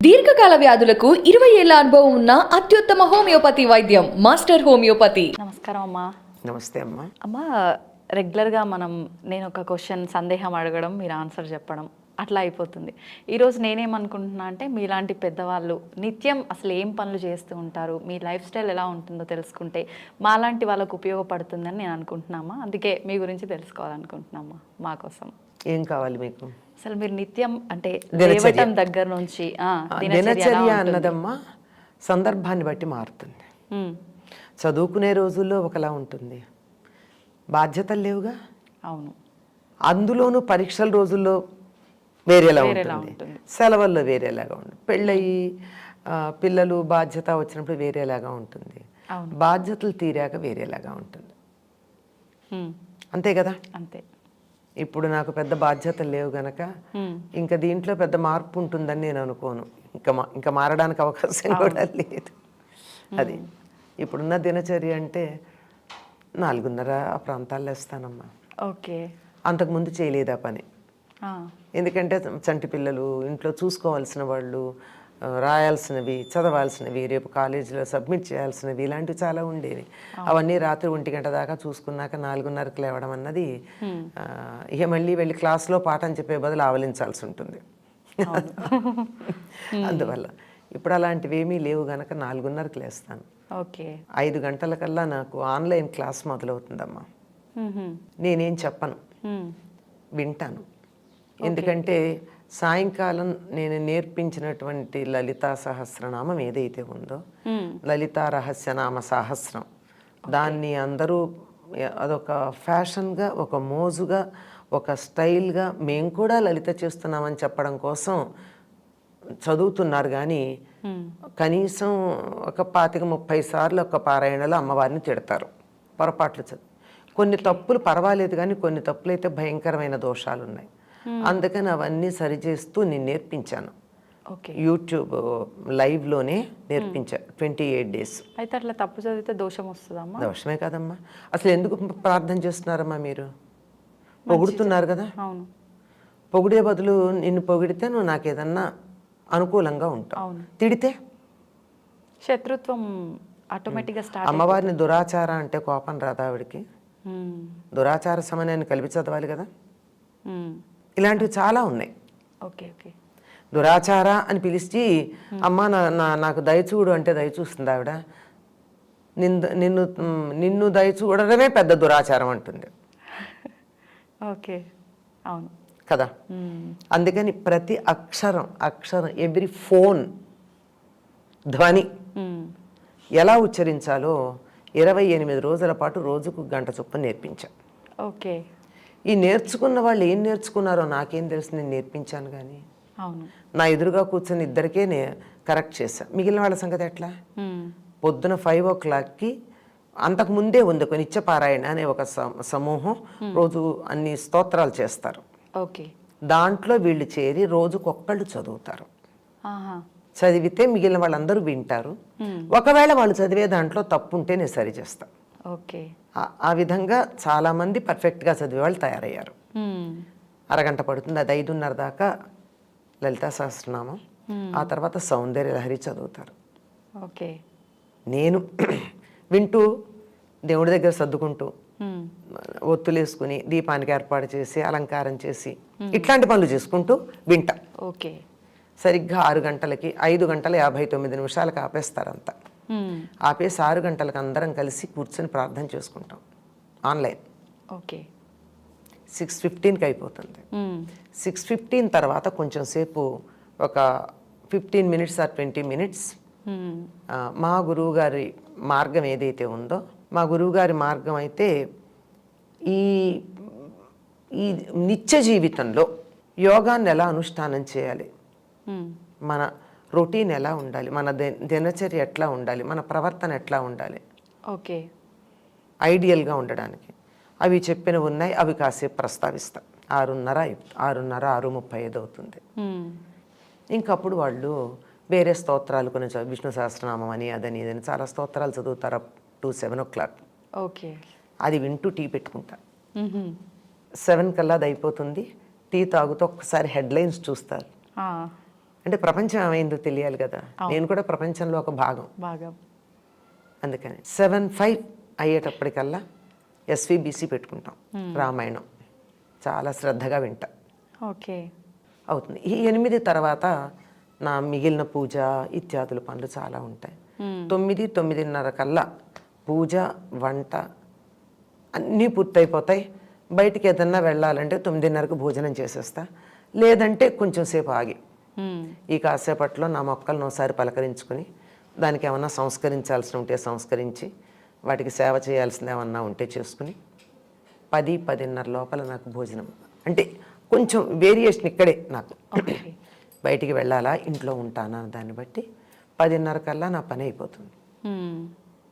దీర్ఘకాల వ్యాధులకు 20 ఏళ్ల అనుభవం ఉన్న అత్యుత్తమ హోమియోపతి వైద్యం మాస్టర్ హోమియోపతి. నమస్కారం అమ్మా. నమస్తే అమ్మా. అమ్మా, రెగ్యులర్గా నేను ఒక క్వశ్చన్ సందేహం అడగడం, మీరు ఆన్సర్ చెప్పడం అట్లా అయిపోతుంది. ఈరోజు నేనేమనుకుంటున్నా అంటే, మీలాంటి పెద్దవాళ్ళు నిత్యం అసలు ఏం పనులు చేస్తూ ఉంటారు, మీ లైఫ్ స్టైల్ ఎలా ఉంటుందో తెలుసుకుంటే మాలాంటి వాళ్ళకు ఉపయోగపడుతుందని నేను అనుకుంటున్నామా. అందుకే మీ గురించి తెలుసుకోవాలనుకుంటున్నామా మా కోసం. ఏం కావాలి మీకు? అసలు మీరు నిత్యం అంటే లేవటం దగ్గర నుంచి దినచర్య అన్నదమ్మా సందర్భాన్ని బట్టి మారుతుంది. చదువుకునే రోజుల్లో ఒకలా ఉంటుంది, బాధ్యతలు లేవుగా. అవును. అందులోనూ పరీక్షల రోజుల్లో వేరేలా ఉంటుంది, సెలవుల్లో వేరేలాగా ఉంటుంది, పెళ్ళయి పిల్లలు బాధ్యత వచ్చినప్పుడు వేరేలాగా ఉంటుంది, బాధ్యతలు తీరాక వేరేలాగా ఉంటుంది. అంతే కదా. అంతే. ఇప్పుడు నాకు పెద్ద బాధ్యతలు లేవు గనక ఇంకా దీంట్లో పెద్ద మార్పు ఉంటుందని నేను అనుకోను. ఇంకా మారడానికి అవకాశం కూడా లేదు. అది ఇప్పుడున్న దినచర్య అంటే 4:30 ఆ ప్రాంతాల్లో వేస్తానమ్మా. ఓకే. అంతకుముందు చేయలేదు ఆ పని. ఎందుకంటే చంటి పిల్లలు, ఇంట్లో చూసుకోవాల్సిన వాళ్ళు, రాయాల్సినవి, చదవాల్సినవి, రేపు కాలేజీలో సబ్మిట్ చేయాల్సినవి, ఇలాంటివి చాలా ఉండేవి. అవన్నీ రాత్రి 1 గంట దాకా చూసుకున్నాక 4:30కి లేవడం అన్నది ఇక మళ్ళీ వెళ్ళి క్లాస్లో పాఠం చెప్పే బదులు ఆవలించాల్సి ఉంటుంది. అందువల్ల ఇప్పుడు అలాంటివి ఏమీ లేవు గనక 4:30కి లేస్తాను. ఓకే. 5 గంటలకల్లా నాకు ఆన్లైన్ క్లాస్ మొదలవుతుందమ్మా. నేనేం చెప్పను, వింటాను. ఎందుకంటే సాయంకాలం నేను నేర్పించినటువంటి లలితా సహస్రనామం ఏదైతే ఉందో, లలితా రహస్యనామ సహస్రం, దాన్ని అందరూ అదొక ఫ్యాషన్గా, ఒక మోజుగా, ఒక స్టైల్గా మేము కూడా లలిత చేస్తున్నామని చెప్పడం కోసం చదువుతున్నారు. కానీ కనీసం ఒక 25-30 సార్లు ఒక పారాయణలో అమ్మవారిని తిడతారు, పొరపాట్లు చదువు. కొన్ని తప్పులు పర్వాలేదు, కానీ కొన్ని తప్పులు అయితే భయంకరమైన దోషాలు ఉన్నాయి. అందుకని అవన్నీ సరిచేస్తూ నేను నేర్పించాను. యూట్యూబ్ లైవ్లోనే నేర్పించా 28 days. అయితే అట్లా తప్పు చదివితే దోషం వస్తుందమ్మా? దోషమే కాదమ్మా. అసలు ఎందుకు ప్రార్థన చేస్తున్నారమ్మా? మీరు పొగుడుతున్నారు కదా. అవును. పొగిడే బదులు నిన్ను పొగిడితే నువ్వు నాకు ఏదన్నా అనుకూలంగా ఉంటావు, తిడితే శత్రుత్వం ఆటోమేటిక్గా స్టార్ట్. అమ్మవారిని దురాచార అంటే కోపం రాదా ఆవిడికి? దురాచార సమయాన్ని కలిపి చదవాలి కదా. ఇలాంటివి చాలా ఉన్నాయి. ఓకే. ఓకే. దురాచార అని పిలిచి అమ్మ నాకు దయచూడు అంటే దయచూస్తుంది ఆవిడ. నిన్ను దయచూడడమే పెద్ద దురాచారం అంటుంది. ఓకే. అవును కదా. అందుకని ప్రతి అక్షరం ఎవ్రీ ఫోన్ ధ్వని ఎలా ఉచ్చరించాలో 28 రోజుల పాటు రోజుకు 1 గంట చొప్పున నేర్పించా. ఓకే. ఈ నేర్చుకున్న వాళ్ళు ఏం నేర్చుకున్నారో నాకేం తెలుసు, నేను నేర్పించాను. కానీ అవును, నా ఎదురుగా కూర్చొని ఇద్దరికే కరెక్ట్ చేశా. మిగిలిన వాళ్ళ సంగతి ఎట్లా? పొద్దున 5 o'clockకి అంతకుముందే ఉంది ఒక నిత్యపారాయణ అనే ఒక సమూహం, రోజు అన్ని స్తోత్రాలు చేస్తారు. ఓకే. దాంట్లో వీళ్ళు చేరి రోజుకొక్కళ్ళు చదువుతారు. చదివితే మిగిలిన వాళ్ళందరూ వింటారు. ఒకవేళ వాళ్ళు చదివే దాంట్లో తప్పు ఉంటే నేను సరి చేస్తాను. ఓకే. ఆ విధంగా చాలామంది పర్ఫెక్ట్గా చదివే వాళ్ళు తయారయ్యారు. 1 గంట పడుతుంది. అది 5:30 దాకా లలితా సహస్రనామం, ఆ తర్వాత సౌందర్య లహరి చదువుతారు. ఓకే. నేను వింటూ దేవుడి దగ్గర సర్దుకుంటూ ఒత్తులేసుకుని దీపానికి ఏర్పాటు చేసి అలంకారం చేసి ఇట్లాంటి పనులు చేసుకుంటూ వింటా. ఓకే. సరిగ్గా 6 గంటలకి 5:59 ఆపేస్తారంతా. ఆపేసి 6 గంటలకు అందరం కలిసి కూర్చొని ప్రార్థన చేసుకుంటాం ఆన్లైన్. ఓకే. 6:15కి అయిపోతుంది. 6:15 తర్వాత కొంచెం సేపు ఒక 15 minutes or 20 minutes మా గురువుగారి మార్గం ఏదైతే ఉందో, మా గురువుగారి మార్గం అయితే ఈ నిత్య జీవితంలో యోగాన్ని ఎలా అనుష్ఠానం చేయాలి, మన రొటీన్ ఎలా ఉండాలి, మన దినచర్య ఎట్లా ఉండాలి, మన ప్రవర్తన ఎట్లా ఉండాలి, ఓకే, ఐడియల్గా ఉండడానికి అవి చెప్పినవి ఉన్నాయి. అవి కాసేపు ప్రస్తావిస్తాం. 6:30 అవుతుంది. ఇంకప్పుడు వాళ్ళు వేరే స్తోత్రాలు కొన్ని విష్ణు సహస్రనామం అని అదని ఇదని చాలా స్తోత్రాలు చదువుతారు అప్ టు 7 o'clock. ఓకే. అది వింటూ టీ పెట్టుకుంటా. 7 కల్లా అది అయిపోతుంది. టీ తాగుతూ ఒక్కసారి హెడ్లైన్స్ చూస్తారు. అంటే ప్రపంచం ఏమైందో తెలియాలి కదా, నేను కూడా ప్రపంచంలో ఒక భాగం. బాగా అందుకని 7-5 అయ్యేటప్పటికల్లా ఎస్విబిసి పెట్టుకుంటాం, రామాయణం చాలా శ్రద్ధగా వింటా. ఓకే. అవుతుంది. ఈ 8 తర్వాత నా మిగిలిన పూజ ఇత్యాదుల పనులు చాలా ఉంటాయి. 9-9:30 కల్లా పూజ వంట అన్నీ పూర్తయిపోతాయి. బయటికి ఏదన్నా వెళ్ళాలంటే 9:30కు భోజనం చేసేస్తా, లేదంటే కొంచెం సేపు ఆగి ఈ కాసేపట్లో నా మొక్కలను ఒకసారి పలకరించుకుని దానికి ఏమన్నా సంస్కరించాల్సి ఉంటే సంస్కరించి వాటికి సేవ చేయాల్సింది ఏమన్నా ఉంటే చేసుకుని 10-10:30 లోపల నాకు భోజనం. అంటే కొంచెం వేరియేషన్ ఇక్కడే నాకు. బయటికి వెళ్ళాలా ఇంట్లో ఉంటానా దాన్ని బట్టి 10:30 కల్లా నా పని అయిపోతుంది.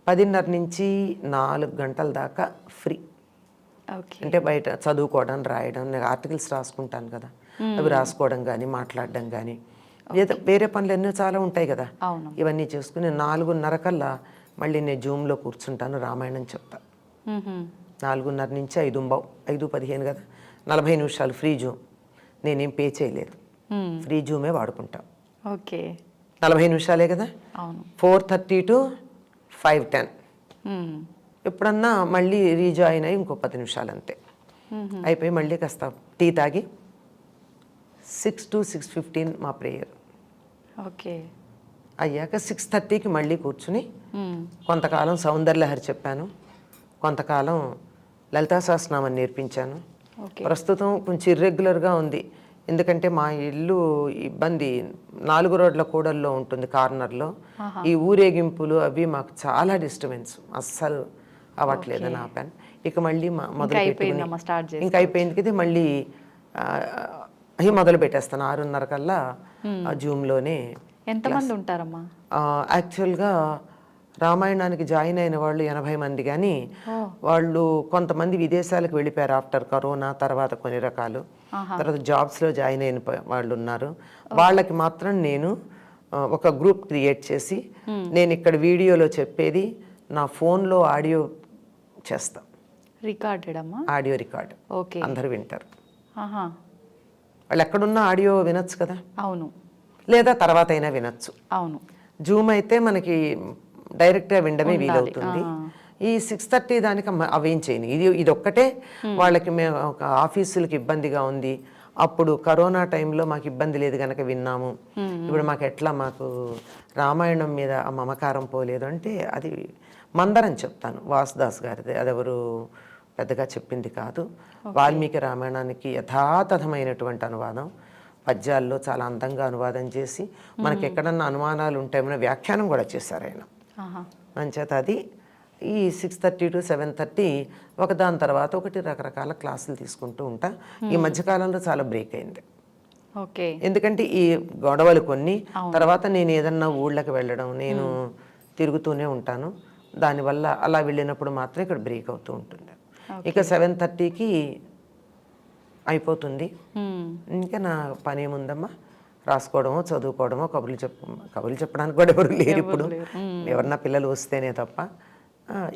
10:30 నుంచి 4 గంటల దాకా ఫ్రీ. అంటే బయట చదువుకోవడం రాయడం, నేను ఆర్టికల్స్ రాసుకుంటాను కదా, అవి రాసుకోవడం కానీ మాట్లాడడం కానీ లేదా వేరే పనులు ఎన్నో చాలా ఉంటాయి కదా, ఇవన్నీ చేసుకుని 4:30 కల్లా మళ్ళీ నేను జూమ్లో కూర్చుంటాను, రామాయణం చెప్తా. 4:30 నుంచి 5:15 కదా, 40 నిమిషాలు ఫ్రీ జూమ్. నేనేం పే చేయలేదు, ఫ్రీ జూమే వాడుకుంటా. ఓకే. 40 నిమిషాలే కదా. 4:30 to 5:10. ఎప్పుడన్నా మళ్ళీ రీజాయిన్ అయ్యి ఇంకో 10 నిమిషాలు అంతే అయిపోయి మళ్ళీ కాస్త టీ తాగి 6 to 6:15 మా ప్రేయర్. ఓకే. అయ్యాక 6:30కి మళ్ళీ కూర్చుని కొంతకాలం సౌందర్యలహరి చెప్పాను, కొంతకాలం లలితా సహస్రనామం నేర్పించాను. ప్రస్తుతం కొంచెం ఇర్రెగ్యులర్గా ఉంది, ఎందుకంటే మా ఇల్లు ఇబ్బంది 4 రోడ్ల కూడల్లో ఉంటుంది, కార్నర్లో. ఈ ఊరేగింపులు అవి మాకు చాలా డిస్టర్బెన్స్, అస్సలు అవ్వట్లేదు నా పని. ఇక మళ్ళీ మొదలు పెట్టుకుని ఇంకా అయిపోయింది కదా, మళ్ళీ మొదలు పెట్టేస్తాను 6:30 కల్లా జూమ్లోనే. ఎంతమంది ఉంటారమ్మా? యాక్చువల్గా రామాయణానికి జాయిన్ అయిన వాళ్ళు 80 మంది, కానీ వాళ్ళు కొంతమంది విదేశాలకు వెళ్ళిపోయారు ఆఫ్టర్ కరోనా తర్వాత కొన్ని రకాలు, తర్వాత జాబ్స్లో జాయిన్ అయిన వాళ్ళు ఉన్నారు. వాళ్ళకి మాత్రం నేను ఒక గ్రూప్ క్రియేట్ చేసి నేను ఇక్కడ వీడియోలో చెప్పేది నా ఫోన్లో ఆడియో చేస్తా, రికార్డెడ్ అమ్మా, ఆడియో రికార్డ్. ఓకే. అందరూ వింటారు. వాళ్ళు ఎక్కడున్నా ఆడియో వినొచ్చు కదా. అవును. లేదా తర్వాత అయినా వినొచ్చు. అవును. జూమ్ అయితే మనకి డైరెక్ట్గా వినడమే వీలవుతుంది. ఈ 6:30 దానికి అవేం చేయను, ఇది ఒక్కటే వాళ్ళకి మేము ఒక ఆఫీసులకి ఇబ్బందిగా ఉంది, అప్పుడు కరోనా టైంలో మాకు ఇబ్బంది లేదు కనుక విన్నాము, ఇప్పుడు మాకు ఎట్లా మాకు రామాయణం మీద మమకారం పోలేదు అంటే అది మందరం చెప్తాను, వాసుదాస్ గారిది, అదెవరు పెద్దగా చెప్పింది కాదు. వాల్మీకి రామాయణానికి యథాతథమైనటువంటి అనువాదం, పద్యాల్లో చాలా అందంగా అనువాదం చేసి మనకి ఎక్కడన్నా అనుమానాలు ఉంటాయన్న వ్యాఖ్యానం కూడా చేశారు ఆయన. మంచేత అది ఈ 6:30 to 7:30 ఒకదాని తర్వాత ఒకటి రకరకాల క్లాసులు తీసుకుంటూ ఉంటా. ఈ మధ్యకాలంలో చాలా బ్రేక్ అయింది. ఓకే. ఎందుకంటే ఈ గొడవలు కొన్ని, తర్వాత నేను ఏదన్నా ఊళ్ళకి వెళ్ళడం, నేను తిరుగుతూనే ఉంటాను, దానివల్ల అలా వెళ్ళినప్పుడు మాత్రం ఇక్కడ బ్రేక్ అవుతూ ఉంటుంది. ఇక 7:30కి అయిపోతుంది. ఇంకా నా పని ఏముందమ్మా, రాసుకోవడమో చదువుకోవడమో, కబుర్లు చెప్పడానికి కూడా ఎవరు లేరు ఇప్పుడు, ఎవరన్నా పిల్లలు వస్తేనే తప్ప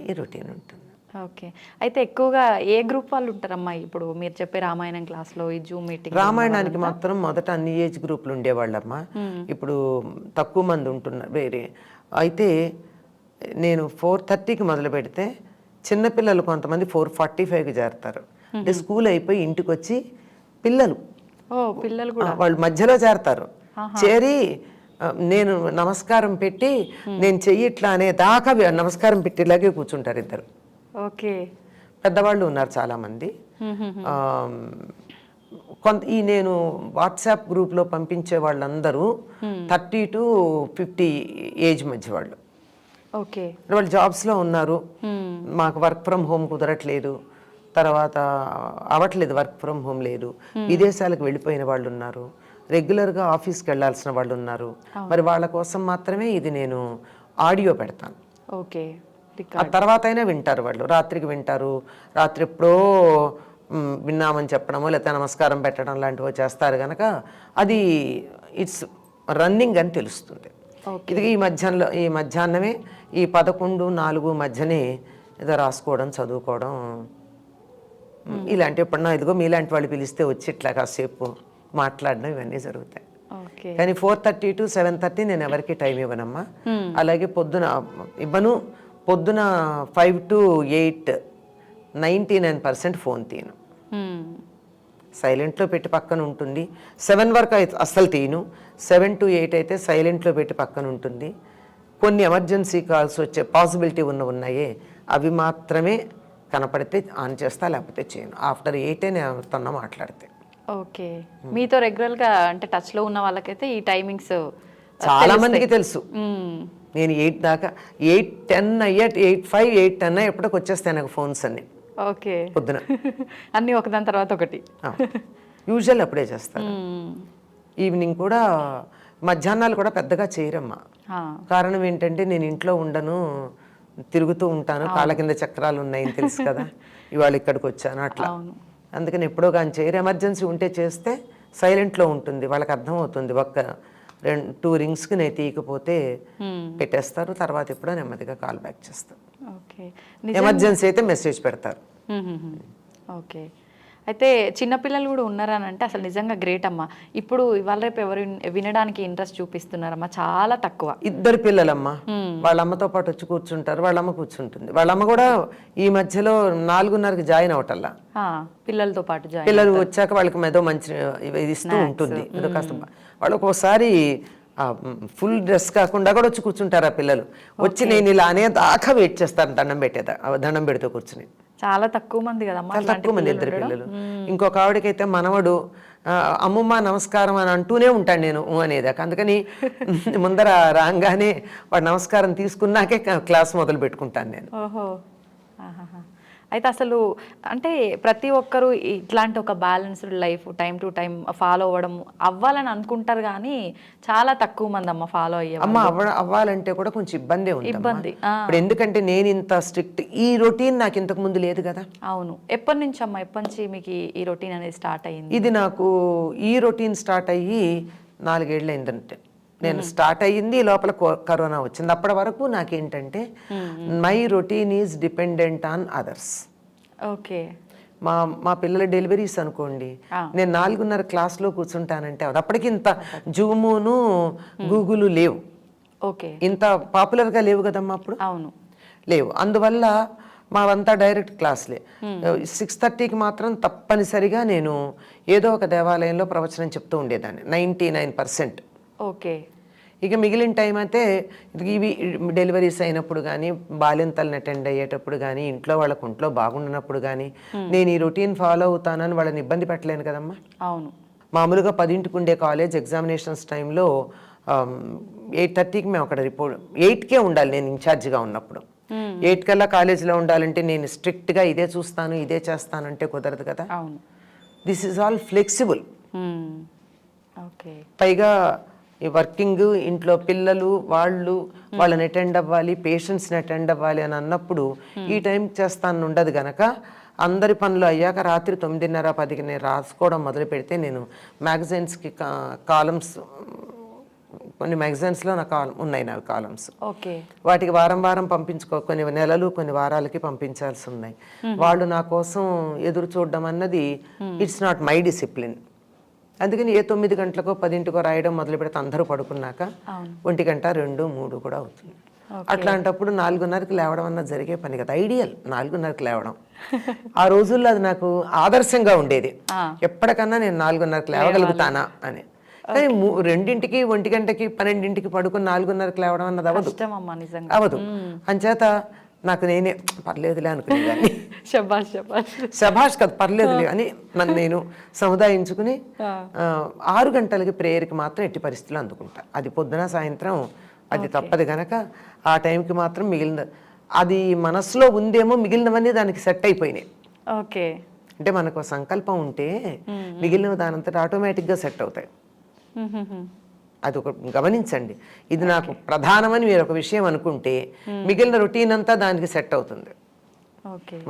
ఈ రొటీన్ ఉంటుంది. ఓకే. అయితే ఎక్కువగా ఏ గ్రూప్ వాళ్ళు ఉంటారమ్మా ఇప్పుడు మీరు చెప్పే రామాయణం క్లాస్లో, ఈ జూమ్ మీటింగ్? రామాయణానికి మాత్రం మొదట అన్ని ఏజ్ గ్రూపులు ఉండేవాళ్ళమ్మా, ఇప్పుడు తక్కువ మంది ఉంటున్నారు వేరే. అయితే నేను 4:30కి మొదలు పెడితే చిన్నపిల్లలు కొంతమంది 4:45కి చేరతారు. అంటే స్కూల్ అయిపోయి ఇంటికి వచ్చి పిల్లలు కూడా వాళ్ళు మధ్యలో చేరతారు. చేరి నేను నమస్కారం పెట్టి నేను చెయ్యిట్లా అనే దాకా నమస్కారం పెట్టేలాగే కూర్చుంటారు ఇద్దరు. ఓకే. పెద్దవాళ్ళు ఉన్నారు చాలామంది. ఈ నేను వాట్సాప్ గ్రూప్లో పంపించే వాళ్ళందరూ 30 to 50 ఏజ్ మధ్య వాళ్ళు. ఓకే. వాళ్ళు జాబ్స్లో ఉన్నారు, మాకు వర్క్ ఫ్రమ్ హోమ్ కుదరట్లేదు, తర్వాత అవ్వట్లేదు, వర్క్ ఫ్రమ్ హోమ్ లేదు, విదేశాలకు వెళ్ళిపోయిన వాళ్ళు ఉన్నారు, రెగ్యులర్గా ఆఫీస్కి వెళ్ళాల్సిన వాళ్ళు ఉన్నారు. మరి వాళ్ళ కోసం మాత్రమే ఇది నేను ఆడియో పెడతాను. ఓకే. ఆ తర్వాత అయినా వింటారు వాళ్ళు, రాత్రికి వింటారు, రాత్రి ఎప్పుడో విన్నామని చెప్పడమో లేకపోతే నమస్కారం పెట్టడం లాంటివో చేస్తారు కనుక అది ఇట్స్ రన్నింగ్ అని తెలుస్తుంది. ఇది ఈ మధ్యాహ్నమే ఈ 11-4 మధ్యనే ఏదో రాసుకోవడం చదువుకోవడం ఇలాంటి ఎప్పుడన్నా ఇదిగో మీలాంటి వాళ్ళు పిలిస్తే వచ్చి ఇట్లా కాసేపు మాట్లాడడం ఇవన్నీ జరుగుతాయి. ఓకే. కానీ 4:30 to 7:30 నేను ఎవరికి టైం ఇవ్వనమ్మా. అలాగే పొద్దున ఇవ్వను. పొద్దున 5 to 8 99% ఫోన్ తీయను, సైలెంట్లో పెట్టి పక్కన ఉంటుంది. 7 వరకు అయితే అస్సలు తీయను. 7 to 8 అయితే సైలెంట్లో పెట్టి పక్కన ఉంటుంది. కొన్ని ఎమర్జెన్సీ కాల్స్ వచ్చే పాసిబిలిటీ ఉన్నాయే అవి మాత్రమే కనపడితే ఆన్ చేస్తా, లేకపోతే చేయను. ఆఫ్టర్ 8 నేను ఎవరితోనో మాట్లాడితే. ఓకే. మీతో రెగ్యులర్గా అంటే టచ్లో ఉన్న వాళ్ళకైతే ఈ టైమింగ్స్ చాలా మందికి తెలుసు. నేను 8 దాకా 8:10 అయ్యా 8:05 8:10 ఎప్పటికి వచ్చేస్తాయి నాకు ఫోన్స్ అన్ని. ఓకే. పొద్దున అన్నీ ఒకదాని తర్వాత ఒకటి. యూజువల్ అప్పుడే చేస్తాను. ఈవినింగ్ కూడా మధ్యాహ్నాలు కూడా పెద్దగా చేయరమ్మా. కారణం ఏంటంటే నేను ఇంట్లో ఉండను, తిరుగుతూ ఉంటాను, కాళ్ళ కింద చక్రాలు ఉన్నాయని తెలుసు కదా, ఇవాళ ఇక్కడికి వచ్చాను అట్లా. అందుకని ఎప్పుడో కానీ చేయరు. ఎమర్జెన్సీ ఉంటే చేస్తే సైలెంట్లో ఉంటుంది, వాళ్ళకి అర్థమవుతుంది. 2 రింగ్స్కి నేను తీయకపోతే పెట్టేస్తారు, తర్వాత ఎప్పుడో నెమ్మదిగా కాల్ బ్యాక్ చేస్తారు. ఓకే. ఎమర్జెన్సీ అయితే మెసేజ్ పెడతారు. ఓకే. అయితే చిన్నపిల్లలు కూడా ఉన్నారని అంటే అసలు నిజంగా గ్రేట్ అమ్మా. ఇప్పుడు ఇవాళ రేపు ఎవరు వినడానికి ఇంట్రెస్ట్ చూపిస్తున్నారమ్మా? చాలా తక్కువ. 2 పిల్లలమ్మా, వాళ్ళ అమ్మతో పాటు వచ్చి కూర్చుంటారు, వాళ్ళ అమ్మ కూర్చుంటుంది. వాళ్ళ అమ్మ కూడా ఈ మధ్యలో 4:30కి జాయిన్ అవటల్లా, పిల్లలతో పాటు పిల్లలు వచ్చాక వాళ్ళకి ఏదో మంచి ఇది ఇస్తూ ఉంటుంది. ఏదో కాస్త వాళ్ళు ఒక్కోసారి ఫుల్ డ్రెస్ కాకుండా కూడా వచ్చి కూర్చుంటారు ఆ పిల్లలు. వచ్చి నేను ఇలా అనేదాకా వెయిట్ చేస్తాను, దండం పెడుతూ కూర్చుని. చాలా తక్కువ మంది కదమ్మా, చాలా తక్కువ మంది 2 పిల్లలు. ఇంకొక ఆవిడకైతే మనవడు అమ్మమ్మ నమస్కారం అని అంటూనే ఉంటాను నేను అనేదాకా. అందుకని ముందర రాగానే వాడు నమస్కారం తీసుకున్నాకే క్లాస్ మొదలు పెట్టుకుంటాను నేను. ఓహో. అయితే అసలు అంటే ప్రతి ఒక్కరూ ఇట్లాంటి ఒక balanced life time to time follow అవ్వాలని అనుకుంటారు, కానీ చాలా తక్కువ మంది అమ్మ ఫాలో అయ్యే. అమ్మ అవ్వాలంటే కూడా కొంచెం ఇబ్బంది. ఇప్పుడు ఎందుకంటే నేను ఇంత స్ట్రిక్ట్, ఈ రొటీన్ నాకు ఇంతకు ముందు లేదు కదా. అవును. ఎప్పటి నుంచి అమ్మ, ఎప్పటి నుంచి మీకు ఈ రొటీన్ అనేది స్టార్ట్ అయ్యింది? ఇది నాకు ఈ రొటీన్ స్టార్ట్ అయ్యి 4 ఏళ్ళు అయిందంటే. నేను స్టార్ట్ అయ్యింది లోపల కరోనా వచ్చింది. అప్పటి వరకు నాకేంటంటే my routine is dependent on others. Okay. మా పిల్లల డెలివరీస్ అనుకోండి, నేను 4:30 క్లాస్లో కూర్చుంటానంటే అప్పటికి ఇంత జూమును గూగుల్ లేవు. ఓకే. ఇంత పాపులర్గా లేవు కదమ్మా అప్పుడు. అవును, లేవు. అందువల్ల మావంతా డైరెక్ట్ క్లాస్లే. 6:30కి మాత్రం తప్పనిసరిగా నేను ఏదో ఒక దేవాలయంలో ప్రవచనం చెప్తూ ఉండేదాన్ని 99%. ఓకే. ఇక మిగిలిన టైం అయితే ఇవి డెలివరీస్ అయినప్పుడు కానీ, బాలింతలను అటెండ్ అయ్యేటప్పుడు కానీ, ఇంట్లో వాళ్ళకు ఒంట్లో బాగుండినప్పుడు కానీ నేను ఈ రొటీన్ ఫాలో అవుతానని వాళ్ళని ఇబ్బంది పెట్టలేను కదమ్మా. అవును. మామూలుగా 10ంటికి ఉండే కాలేజ్ ఎగ్జామినేషన్స్ టైంలో 8:30కి మేము అక్కడ రిపోర్ట్ 8కే ఉండాలి నేను ఇన్ఛార్జిగా ఉన్నప్పుడు. 8 కల్లా కాలేజీలో ఉండాలంటే నేను స్ట్రిక్ట్గా ఇదే చూస్తాను ఇదే చేస్తానంటే కుదరదు కదా. అవును. This is all flexible. Okay. పైగా ఈ వర్కింగ్, ఇంట్లో పిల్లలు, వాళ్ళని అటెండ్ అవ్వాలి, పేషెంట్స్ని అటెండ్ అవ్వాలి అని అన్నప్పుడు ఈ టైం చేస్తాను ఉండదు గనక అందరి పనులు అయ్యాక రాత్రి 9:30 10కి నేను రాసుకోవడం మొదలు పెడితే నేను మ్యాగజైన్స్కి కాలమ్స్, కొన్ని మ్యాగజైన్స్లో నా ఉన్నాయి నా కాలమ్స్. ఓకే. వాటికి వారం కొన్ని నెలలు కొన్ని వారాలకి పంపించాల్సి ఉన్నాయి. వాళ్ళు నా కోసం ఎదురు చూడడం అన్నది ఇట్స్ నాట్ మై డిసిప్లిన్. అందుకని 9 గంటలకో 10ంటికో రాయడం మొదలు పెడితే అందరూ పడుకున్నాక 1 గంట 2 3 కూడా అవుతుంది. అట్లాంటప్పుడు 4:30కి లేవడం అన్నది జరిగే పని కదా. ఐడియల్ 4:30కి లేవడం. ఆ రోజుల్లో అది నాకు ఆదర్శంగా ఉండేది. ఎప్పటికన్నా నేను 4:30కి లేవగలుగుతానా అని. కానీ 2ంటికి 1 గంటకి 12ంటికి పడుకుని 4:30కి లేవడం అన్నది అవ్వదు. అవదు. అంచేత నాకు నేనే పర్లేదులే అనుకునేదాన్ని. శభాష్ కదా, పర్లేదులే అని నన్ను నేను సముదాయించుకుని 6 గంటలకి ప్రేయర్కి మాత్రం ఎట్టి పరిస్థితులు అందుకుంటా. అది పొద్దున సాయంత్రం అది తప్పదు గనక ఆ టైంకి మాత్రం మిగిలిన అది మనసులో ఉందేమో, మిగిలినవన్నీ దానికి సెట్ అయిపోయినాయి. ఓకే. అంటే మనకు సంకల్పం ఉంటే మిగిలిన దానంతటా ఆటోమేటిక్గా సెట్ అవుతాయి. అది ఒక గమనించండి. ఇది నాకు ప్రధానమని మీరు ఒక విషయం అనుకుంటే మిగిలిన రొటీన్ అంతా దానికి సెట్ అవుతుంది.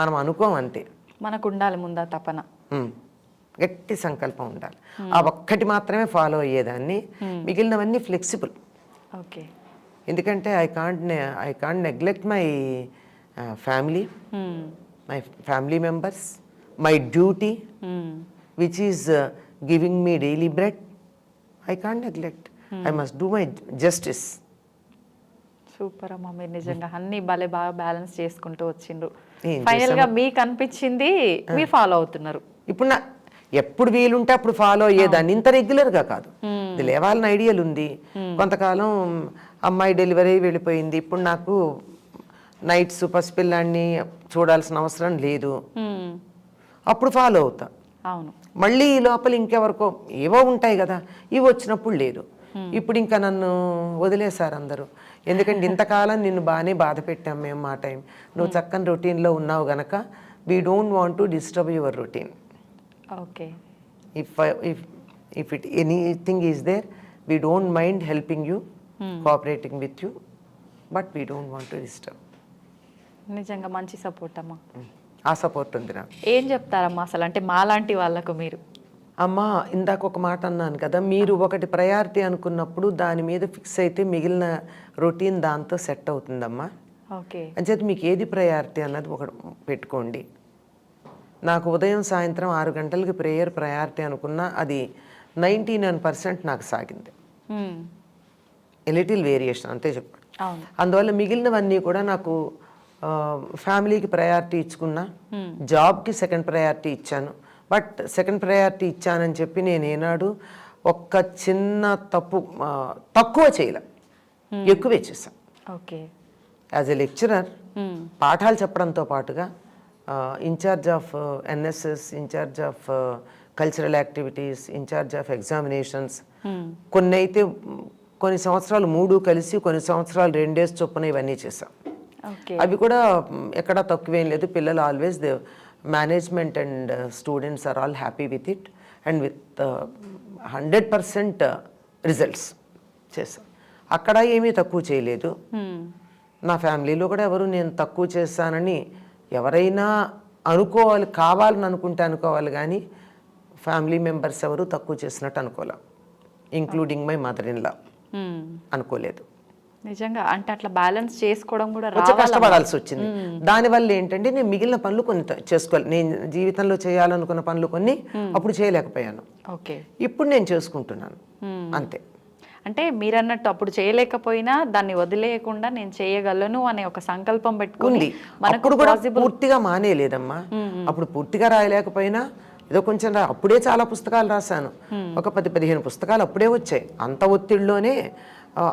మనం అనుకోం అంతే. మనకు ఉండాలి ముందా తపన, గట్టి సంకల్పం ఉండాలి. ఆ ఒక్కటి మాత్రమే ఫాలో అయ్యేదాన్ని. మిగిలినవన్నీ ఫ్లెక్సిబుల్. ఓకే. ఎందుకంటే I can't neglect my family, my family members, my duty which is giving me daily bread. I can't neglect, I must do my justice. Super అమ్మా, మీరు నిజంగా అన్ని భలే బాగా బ్యాలెన్స్ చేసుకుంటూ వచ్చిండ్రు. ఏం ఫైనల్ గా మీకు అనిపించింది మీరు ఫాలో అవుతున్నారు. ఇప్పుడు ఎప్పుడు వీలుంటే అప్పుడు ఫాలో అయ్యేదాన్ని, ఇంత రెగ్యులర్గా కాదు. ఇది లేవాలని ఐడియాలు ఉంది. కొంతకాలం అమ్మాయి డెలివరీ వెళ్ళిపోయింది, ఇప్పుడు నాకు నైట్స్ పసిపిల్లాన్ని చూడాల్సిన అవసరం లేదు, అప్పుడు ఫాలో అవుతా. అవును, మళ్ళీ ఈ లోపల ఇంకెవరికో ఏవో ఉంటాయి కదా, ఇవి వచ్చినప్పుడు లేదు. ఇప్పుడు ఇంకా నన్ను వదిలేశారు అందరూ. ఎందుకంటే ఇంతకాలం నిన్ను బాగానే బాధ పెట్టాం మేము మా టైం, నువ్వు చక్కని రొటీన్లో ఉన్నావు గనక we don't want to disturb your routine. Okay, if anything is there, we don't mind helping you, cooperating with you, but we don't want to disturb. నిజంగా మంచి సపోర్ట్ అమ్మా. ఆ సపోర్ట్ ఉంది నాకు. ఏం చెప్తారమ్మా అసలు, అంటే మాలాంటి వాళ్ళకు మీరు? అమ్మా, ఇందాక ఒక మాట అన్నాను కదా, మీరు ఒకటి ప్రయారిటీ అనుకున్నప్పుడు దాని మీద ఫిక్స్ అయితే మిగిలిన రొటీన్ దాంతో సెట్ అవుతుందమ్మా. ఓకే, అంచేత మీకు ఏది ప్రయారిటీ అన్నది ఒకటి పెట్టుకోండి. నాకు ఉదయం సాయంత్రం 6 గంటలకి ప్రేయర్ ప్రయారిటీ అనుకున్నా అది 99% నాకు సాగింది. లిటిల్ వేరియేషన్ అంతే చెప్పండి. అవును, అందువల్ల మిగిలినవన్నీ కూడా నాకు ఫ్యామిలీకి ప్రయారిటీ ఇచ్చుకున్నా, జాబ్కి సెకండ్ ప్రయారిటీ ఇచ్చాను. బట్ సెకండ్ ప్రయారిటీ ఇచ్చానని చెప్పి నేను ఏనాడు ఒక్క చిన్న తక్కువ చేయలే, ఎక్కువే చేశాను. ఓకే, యాజ్ ఎ లెక్చరర్ పాఠాలు చెప్పడంతో పాటుగా in-charge of NSS, in-charge of cultural activities, in-charge of examinations, కొన్ని సంవత్సరాలు 3 కలిసి, కొన్ని సంవత్సరాలు 2 డేస్ చొప్పున ఇవన్నీ చేశాం. అవి కూడా ఎక్కడా తక్కువేం లేదు. పిల్లలు always management and students are all happy with it and with 100% results చేశాం. అక్కడ ఏమీ తక్కువ చేయలేదు. నా ఫ్యామిలీలో కూడా ఎవరు నేను తక్కువ చేశానని ఎవరైనా కావాలని అనుకుంటే అనుకోవాలి, కానీ ఫ్యామిలీ మెంబర్స్ ఎవరు తక్కువ చేసినట్టు అనుకోలే, including my mother in law అనుకోలేదు. నిజంగా అంటే అట్లా బ్యాలెన్స్ చేసుకోవడం కూడా కొంచెం కష్టపడాల్సి వచ్చింది. దానివల్ల ఏంటంటే నేను మిగిలిన పనులు కొన్ని చేసుకోవాలి. నేను జీవితంలో చేయాలనుకున్న పనులు కొన్ని అప్పుడు చేయలేకపోయాను. ఓకే, ఇప్పుడు నేను చేసుకుంటున్నాను అంతే. అంటే మీరన్నట్టు అప్పుడు చేయలేకపోయినా దాన్ని వదిలేయకుండా నేను చేయగలను అనే ఒక సంకల్పం పెట్టుకుంది. అప్పుడు కూడా పూర్తిగా మానేయలేదమ్మా. అప్పుడు పూర్తిగా రాయలేకపోయినా ఏదో కొంచెం అప్పుడే చాలా పుస్తకాలు రాశాను, ఒక 10-15 పుస్తకాలు అప్పుడే వచ్చాయి. అంత ఒత్తిడిలోనే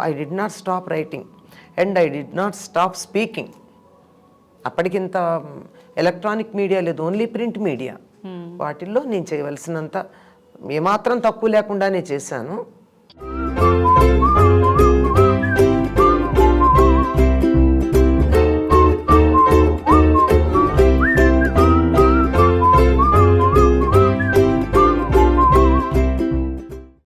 I did not stop writing and I did not stop speaking. అప్పటికింత ఎలక్ట్రానిక్ మీడియా లేదు, ఓన్లీ ప్రింట్ మీడియా. వాటిల్లో నేను చేయవలసినంత ఏమాత్రం తక్కువ లేకుండానే చేశాను.